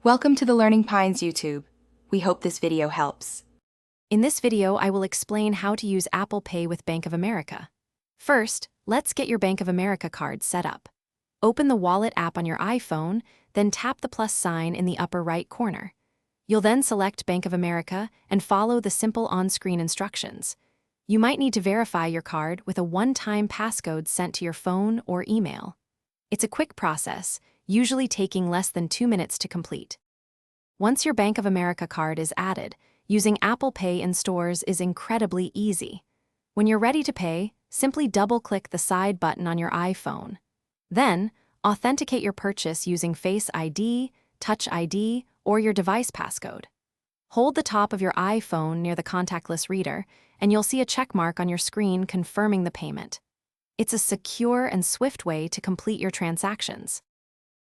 Welcome to the Learning Pines YouTube. We hope this video helps. In this video, I will explain how to use Apple Pay with Bank of America. First, let's get your Bank of America card set up. Open the Wallet app on your iPhone, then tap the plus sign in the upper right corner. You'll then select Bank of America and follow the simple on-screen instructions. You might need to verify your card with a one-time passcode sent to your phone or email. It's a quick process, usually taking less than 2 minutes to complete. Once your Bank of America card is added, using Apple Pay in stores is incredibly easy. When you're ready to pay, simply double-click the side button on your iPhone. Then, authenticate your purchase using Face ID, Touch ID, or your device passcode. Hold the top of your iPhone near the contactless reader, and you'll see a check mark on your screen confirming the payment. It's a secure and swift way to complete your transactions.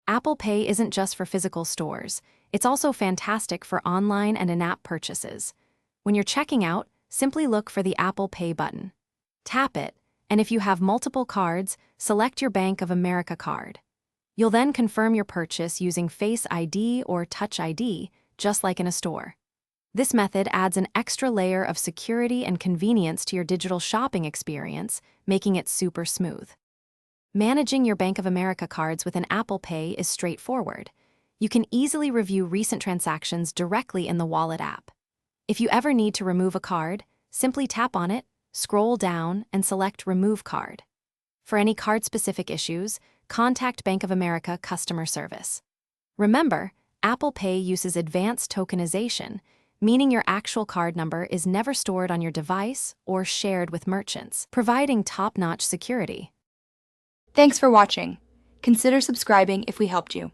Apple Pay isn't just for physical stores, it's also fantastic for online and in-app purchases. When you're checking out, simply look for the Apple Pay button. Tap it, and if you have multiple cards, select your Bank of America card. You'll then confirm your purchase using Face ID or Touch ID, just like in a store. This method adds an extra layer of security and convenience to your digital shopping experience, making it super smooth. Managing your Bank of America cards with an Apple Pay is straightforward. You can easily review recent transactions directly in the Wallet app. If you ever need to remove a card, simply tap on it, scroll down, and select Remove Card. For any card-specific issues, contact Bank of America customer service. Remember, Apple Pay uses advanced tokenization, meaning your actual card number is never stored on your device or shared with merchants, providing top-notch security. Thanks for watching. Consider subscribing if we helped you.